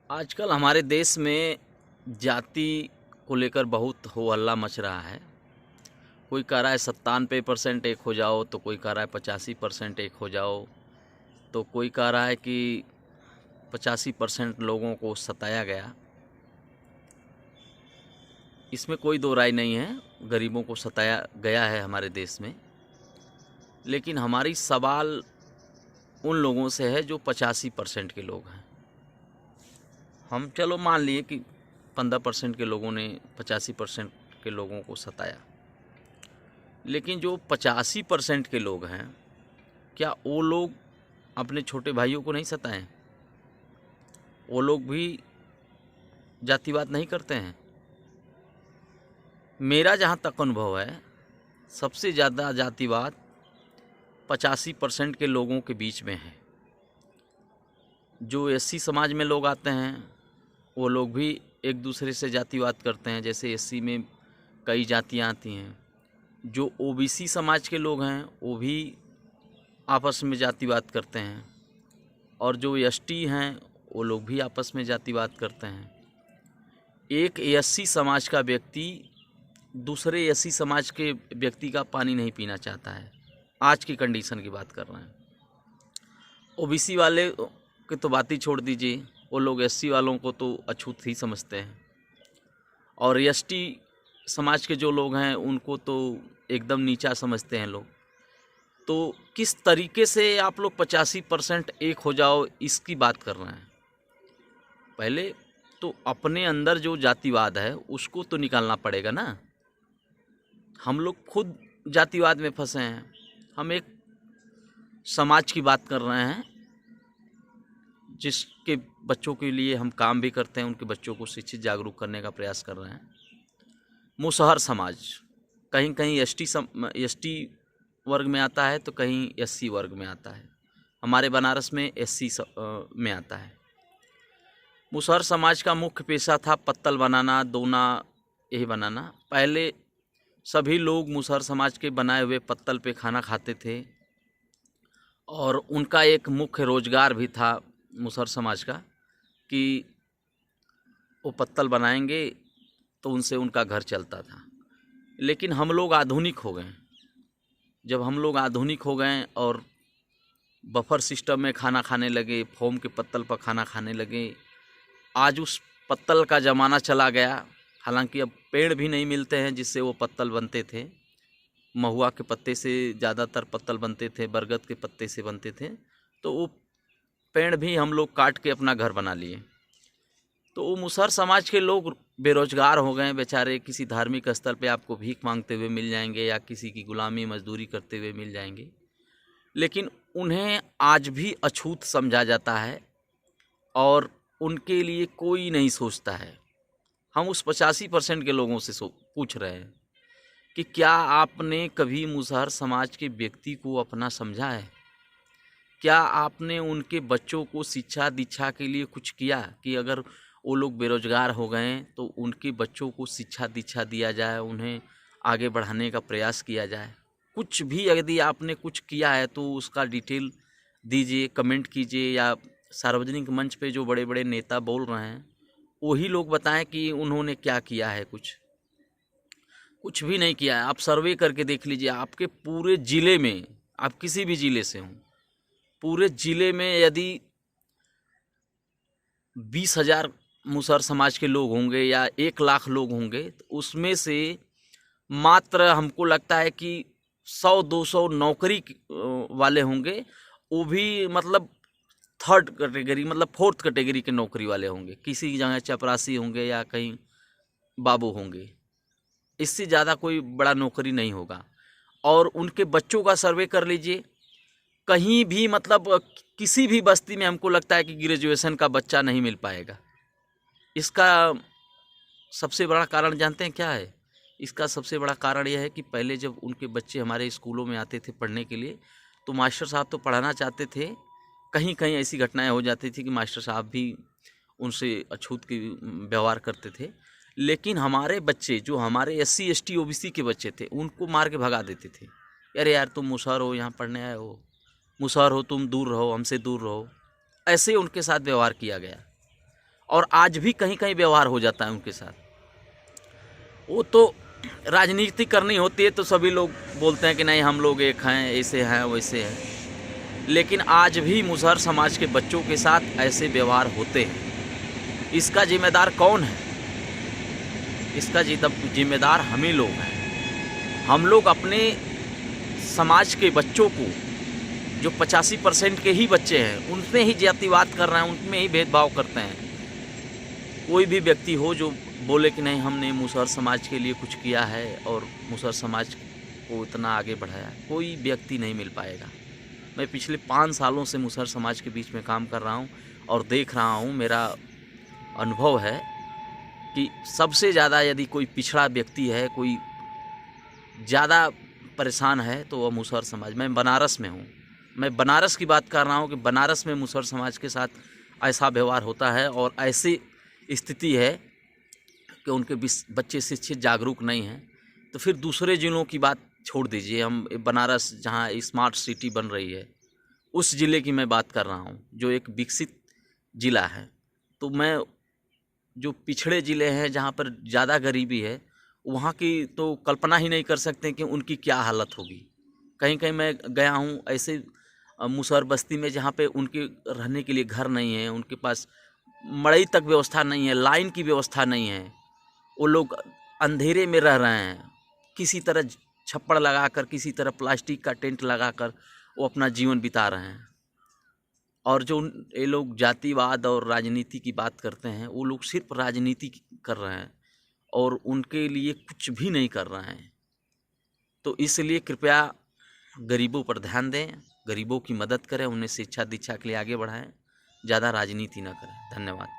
आजकल हमारे देश में जाति को लेकर बहुत हो हल्ला मच रहा है। कोई कह रहा है 97% एक हो जाओ, तो कोई कह रहा है 85% एक हो जाओ, तो कोई कह रहा है कि 85% लोगों को सताया गया। इसमें कोई दो राय नहीं है, गरीबों को सताया गया है हमारे देश में। लेकिन हमारी सवाल उन लोगों से है जो 85% के लोग हैं। हम चलो मान लिए कि 15% के लोगों ने 85% के लोगों को सताया, लेकिन जो 85% के लोग हैं, क्या वो लोग अपने छोटे भाइयों को नहीं सताएं? वो लोग भी जातिवाद नहीं करते हैं? मेरा जहाँ तक अनुभव है, सबसे ज़्यादा जातिवाद 85% के लोगों के बीच में है। जो एससी समाज में लोग आते हैं, वो लोग भी एक दूसरे से जातिवाद करते हैं। जैसे एससी में कई जातियाँ आती हैं। जो ओबीसी समाज के लोग हैं, वो भी आपस में जातिवाद करते हैं। और जो एसटी हैं, वो लोग भी आपस में जातिवाद करते हैं। एक एससी समाज का व्यक्ति दूसरे एससी समाज के व्यक्ति का पानी नहीं पीना चाहता है। आज की कंडीशन की बात कर रहे हैं। ओबीसी वाले की तो बात ही छोड़ दीजिए, वो लोग एससी वालों को तो अछूत ही समझते हैं। और एसटी समाज के जो लोग हैं, उनको तो एकदम नीचा समझते हैं लोग। तो किस तरीके से आप लोग 85% एक हो जाओ, इसकी बात कर रहे हैं। पहले तो अपने अंदर जो जातिवाद है उसको तो निकालना पड़ेगा ना। हम लोग खुद जातिवाद में फंसे हैं। हम एक समाज की बात कर रहे हैं जिसके बच्चों के लिए हम काम भी करते हैं, उनके बच्चों को शिक्षित जागरूक करने का प्रयास कर रहे हैं। मुसहर समाज कहीं कहीं एसटी वर्ग में आता है, तो कहीं एससी वर्ग में आता है। हमारे बनारस में एससी में आता है। मुसहर समाज का मुख्य पेशा था पत्तल बनाना, दोना, यही बनाना। पहले सभी लोग मुसहर समाज के बनाए हुए पत्तल पे खाना खाते थे, और उनका एक मुख्य रोजगार भी था मुसहर समाज का कि वो पत्तल बनाएंगे तो उनसे उनका घर चलता था। लेकिन हम लोग आधुनिक हो गए। जब हम लोग आधुनिक हो गए और बफर सिस्टम में खाना खाने लगे, फोम के पत्तल पर खाना खाने लगे, आज उस पत्तल का ज़माना चला गया। हालांकि अब पेड़ भी नहीं मिलते हैं जिससे वो पत्तल बनते थे। महुआ के पत्ते से ज़्यादातर पत्तल बनते थे, बरगद के पत्ते से बनते थे। तो वो पेड़ भी हम लोग काट के अपना घर बना लिए। तो वो मुसहर समाज के लोग बेरोजगार हो गए बेचारे। किसी धार्मिक स्थल पे आपको भीख मांगते हुए मिल जाएंगे, या किसी की गुलामी मजदूरी करते हुए मिल जाएंगे। लेकिन उन्हें आज भी अछूत समझा जाता है, और उनके लिए कोई नहीं सोचता है। हम उस 85% के लोगों से पूछ रहे हैं कि क्या आपने कभी मुसहर समाज के व्यक्ति को अपना समझा है? क्या आपने उनके बच्चों को शिक्षा दीक्षा के लिए कुछ किया कि अगर वो लोग बेरोजगार हो गए तो उनके बच्चों को शिक्षा दीक्षा दिया जाए, उन्हें आगे बढ़ाने का प्रयास किया जाए? कुछ भी यदि आपने कुछ किया है तो उसका डिटेल दीजिए, कमेंट कीजिए, या सार्वजनिक मंच पे जो बड़े बड़े नेता बोल रहे हैं वही लोग बताएं कि उन्होंने क्या किया है। कुछ भी नहीं किया है। आप सर्वे करके देख लीजिए, आपके पूरे ज़िले में, आप किसी भी ज़िले से हों, पूरे ज़िले में यदि 20,000 मुसहर समाज के लोग होंगे या 1 लाख लोग होंगे, तो उसमें से मात्र हमको लगता है कि 100-200 नौकरी वाले होंगे। वो भी मतलब थर्ड कैटेगरी, मतलब फोर्थ कैटेगरी के नौकरी वाले होंगे। किसी जगह चपरासी होंगे या कहीं बाबू होंगे। इससे ज़्यादा कोई बड़ा नौकरी नहीं होगा। और उनके बच्चों का सर्वे कर लीजिए, कहीं भी मतलब किसी भी बस्ती में हमको लगता है कि ग्रेजुएशन का बच्चा नहीं मिल पाएगा। इसका सबसे बड़ा कारण जानते हैं क्या है? इसका सबसे बड़ा कारण यह है कि पहले जब उनके बच्चे हमारे स्कूलों में आते थे पढ़ने के लिए, तो मास्टर साहब तो पढ़ाना चाहते थे। कहीं कहीं ऐसी घटनाएं हो जाती थी कि मास्टर साहब भी उनसे अछूत की व्यवहार करते थे। लेकिन हमारे बच्चे, जो हमारे एससी एसटी ओबीसी के बच्चे थे, उनको मार के भगा देते थे। अरे यार, तुम मुसहर हो, यहाँ पढ़ने आए हो, मुसहर हो तुम, दूर रहो, हमसे दूर रहो। ऐसे उनके साथ व्यवहार किया गया। और आज भी कहीं कहीं व्यवहार हो जाता है उनके साथ। वो तो राजनीति करनी होती है तो सभी लोग बोलते हैं कि नहीं हम लोग एक हैं, ऐसे हैं वैसे हैं, लेकिन आज भी मुसहर समाज के बच्चों के साथ ऐसे व्यवहार होते हैं। इसका जिम्मेदार कौन है? इसका जिम्मेदार हम ही लोग हैं। हम लोग अपने समाज के बच्चों को, जो 85% के ही बच्चे हैं, उनमें ही जातिवाद कर रहे हैं, उनमें ही भेदभाव करते हैं। कोई भी व्यक्ति हो जो बोले कि नहीं हमने मुसहर समाज के लिए कुछ किया है और मुसहर समाज को इतना आगे बढ़ाया, कोई व्यक्ति नहीं मिल पाएगा। मैं पिछले 5 सालों से मुसहर समाज के बीच में काम कर रहा हूँ और देख रहा हूँ, मेरा अनुभव है कि सबसे ज़्यादा यदि कोई पिछड़ा व्यक्ति है, कोई ज़्यादा परेशान है तो वह मुसहर समाज। मैं बनारस में हूँ, मैं बनारस की बात कर रहा हूँ कि बनारस में मुसहर समाज के साथ ऐसा व्यवहार होता है और ऐसी स्थिति है कि उनके बच्चे शिक्षित जागरूक नहीं हैं। तो फिर दूसरे जिलों की बात छोड़ दीजिए, हम बनारस जहाँ स्मार्ट सिटी बन रही है उस ज़िले की मैं बात कर रहा हूँ, जो एक विकसित ज़िला है। तो मैं जो पिछड़े ज़िले हैं जहाँ पर ज़्यादा गरीबी है, वहाँ की तो कल्पना ही नहीं कर सकते कि उनकी क्या हालत होगी। कहीं कहीं मैं गया हूँ ऐसे मुसहर बस्ती में जहाँ पे उनके रहने के लिए घर नहीं है, उनके पास मड़ई तक व्यवस्था नहीं है, लाइन की व्यवस्था नहीं है। वो लोग अंधेरे में रह रहे हैं, किसी तरह छप्पड़ लगाकर, किसी तरह प्लास्टिक का टेंट लगाकर वो अपना जीवन बिता रहे हैं। और जो ये लोग जातिवाद और राजनीति की बात करते हैं, वो लोग सिर्फ राजनीति कर रहे हैं और उनके लिए कुछ भी नहीं कर रहे हैं। तो इसलिए कृपया गरीबों पर ध्यान दें, गरीबों की मदद करें, उन्हें शिक्षा दीक्षा के लिए आगे बढ़ाएं, ज़्यादा राजनीति ना करें। धन्यवाद।